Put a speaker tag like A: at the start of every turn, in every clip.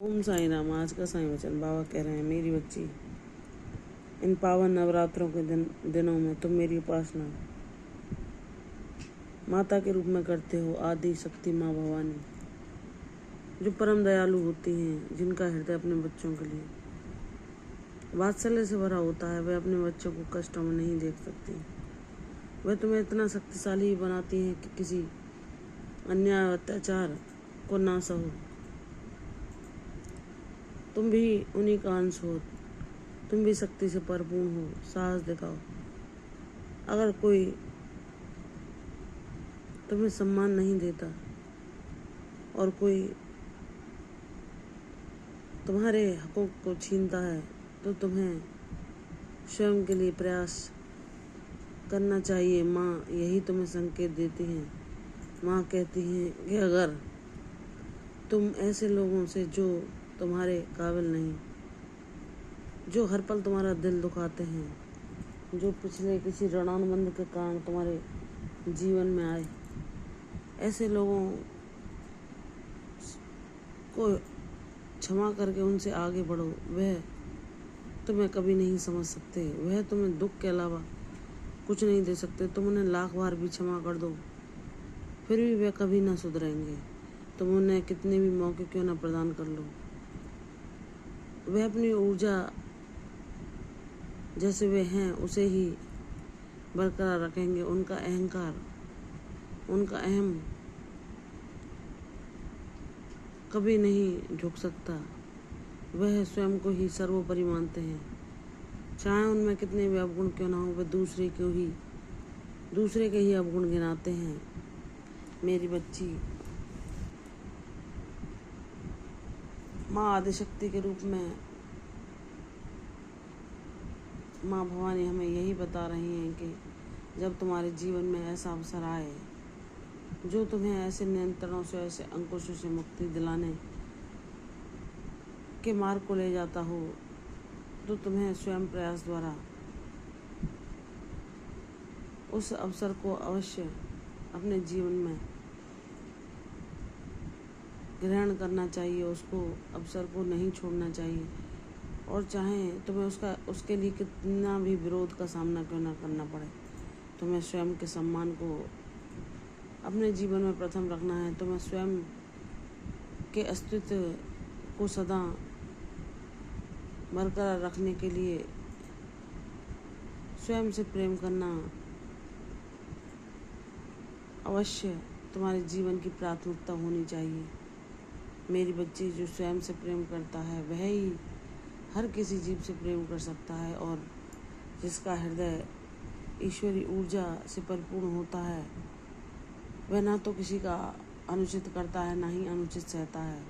A: ओम साईं राम। आज का साईं वचन बाबा कह रहे हैं, मेरी बच्ची, इन पावन नवरात्रों के दिनों में तुम मेरी उपासना माता के रूप में करते हो। आदि शक्ति माँ भवानी, जो परम दयालु होती हैं, जिनका हृदय अपने बच्चों के लिए वात्सल्य से भरा होता है, वे अपने बच्चों को कष्टों में नहीं देख सकती। वे तुम्हें इतना शक्तिशाली बनाती हैं कि किसी अन्याय अत्याचार को ना सहो। तुम भी उन्हीं का अंश हो, तुम भी शक्ति से परिपूर्ण हो। साहस दिखाओ। अगर कोई तुम्हें सम्मान नहीं देता और कोई तुम्हारे हकों को छीनता है, तो तुम्हें स्वयं के लिए प्रयास करना चाहिए। माँ यही तुम्हें संकेत देती हैं। माँ कहती हैं कि अगर तुम ऐसे लोगों से जो तुम्हारे काबिल नहीं, जो हर पल तुम्हारा दिल दुखाते हैं, जो पिछले किसी ऋणानुबंध के कारण तुम्हारे जीवन में आए, ऐसे लोगों को क्षमा करके उनसे आगे बढ़ो। वह तुम्हें कभी नहीं समझ सकते, वह तुम्हें दुख के अलावा कुछ नहीं दे सकते। तुम उन्हें लाख बार भी क्षमा कर दो, फिर भी वे कभी ना सुधरेंगे। तुम उन्हें कितने भी मौके क्यों ना प्रदान कर लो, वे अपनी ऊर्जा जैसे वे हैं उसे ही बरकरार रखेंगे। उनका अहंकार, उनका अहम कभी नहीं झुक सकता। वह स्वयं को ही सर्वोपरि मानते हैं। चाहे उनमें कितने भी अवगुण क्यों ना हो, वे दूसरे के ही अवगुण गिनाते हैं। मेरी बच्ची, माँ आदिशक्ति के रूप में माँ भवानी हमें यही बता रही हैं कि जब तुम्हारे जीवन में ऐसा अवसर आए जो तुम्हें ऐसे नियंत्रणों से, ऐसे अंकुशों से मुक्ति दिलाने के मार्ग को ले जाता हो, तो तुम्हें स्वयं प्रयास द्वारा उस अवसर को अवश्य अपने जीवन में ग्रहण करना चाहिए। उसको अवसर को नहीं छोड़ना चाहिए। और चाहे तुम्हें उसके लिए कितना भी विरोध का सामना क्यों ना करना पड़े, तुम्हें स्वयं के सम्मान को अपने जीवन में प्रथम रखना है। तुम्हें स्वयं के अस्तित्व को सदा बरकरार रखने के लिए स्वयं से प्रेम करना अवश्य तुम्हारे जीवन की प्राथमिकता होनी चाहिए। मेरी बच्ची, जो स्वयं से प्रेम करता है वह ही हर किसी जीव से प्रेम कर सकता है, और जिसका हृदय ईश्वरी ऊर्जा से परिपूर्ण होता है, वह ना तो किसी का अनुचित करता है, ना ही अनुचित सहता है।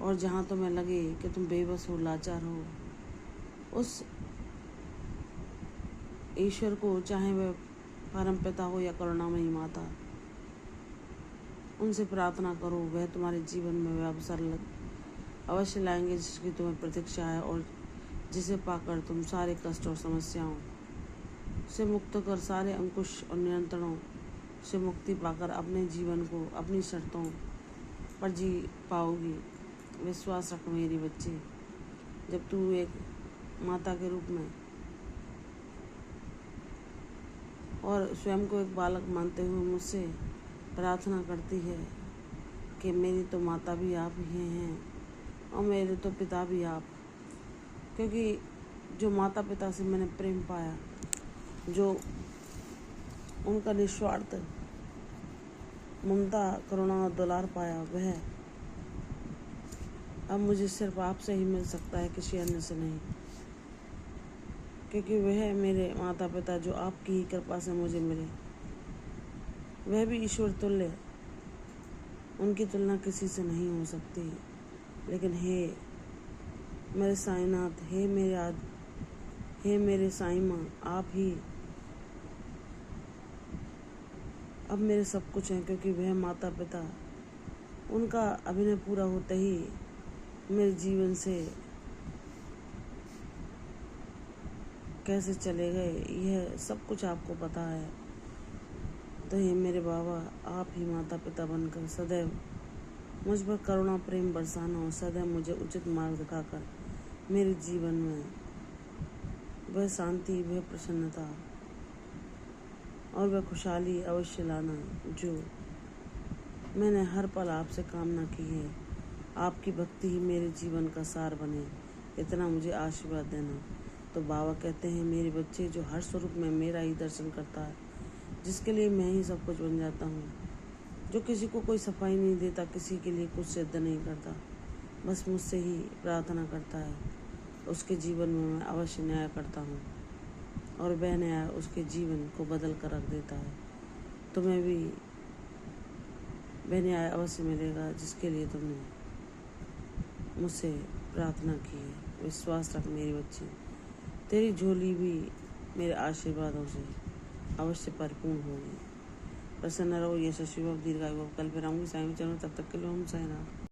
A: और जहाँ तुम्हें लगे कि तुम बेबस हो, लाचार हो, उस ईश्वर को, चाहे वह परमपिता हो या करुणामयी माता, उनसे प्रार्थना करो। वह तुम्हारे जीवन में वह अवसर अवश्य लाएंगे जिसकी तुम्हें प्रतीक्षा है, और जिसे पाकर तुम सारे कष्ट और समस्याओं से मुक्त कर, सारे अंकुश और नियंत्रणों से मुक्ति पाकर अपने जीवन को अपनी शर्तों पर जी पाओगी। विश्वास रख मेरी बच्ची। जब तू एक माता के रूप में और स्वयं को एक बालक मानते हुए मुझसे प्रार्थना करती है कि मेरी तो माता भी आप ही हैं और मेरे तो पिता भी आप, क्योंकि जो माता पिता से मैंने प्रेम पाया, जो उनका निस्वार्थ ममता, करुणा और दुलार पाया, वह अब मुझे सिर्फ आपसे ही मिल सकता है, किसी अन्य से नहीं। क्योंकि वह मेरे माता पिता जो आपकी ही कृपा से मुझे मिले, वह भी ईश्वर तुल्य, उनकी तुलना किसी से नहीं हो सकती। लेकिन हे मेरे साईनाथ, हे मेरे साईं माँ, आप ही अब मेरे सब कुछ हैं। क्योंकि वह माता पिता, उनका अभिनय पूरा होते ही मेरे जीवन से कैसे चले गए, यह सब कुछ आपको पता है। तो हे मेरे बाबा, आप ही माता पिता बनकर सदैव मुझ पर करुणा प्रेम बरसाना और सदैव मुझे उचित मार्ग दिखाकर मेरे जीवन में वह शांति, वह प्रसन्नता और वह खुशहाली अवश्य लाना जो मैंने हर पल आपसे कामना की है। आपकी भक्ति ही मेरे जीवन का सार बने, इतना मुझे आशीर्वाद देना। तो बाबा कहते हैं, मेरे बच्चे, जो हर स्वरूप में मेरा ही दर्शन करता है, जिसके लिए मैं ही सब कुछ बन जाता हूँ, जो किसी को कोई सफाई नहीं देता, किसी के लिए कुछ सिद्ध नहीं करता, बस मुझसे ही प्रार्थना करता है, उसके जीवन में मैं अवश्य न्याय करता हूँ और वह न्याय उसके जीवन को बदल कर रख देता है। तुम्हें भी वह न्याय अवश्य मिलेगा जिसके लिए तुमने मुझसे प्रार्थना की है। विश्वास रख मेरी बच्ची, तेरी झोली भी मेरे आशीर्वादों से अवश्य परिपूर्ण होगी। प्रसन्न रहो, यशस्वी भव, दीर्घायु भव। कल फिर आऊँगी साईं चरणों, तब तक के लिए ओम साईं राम।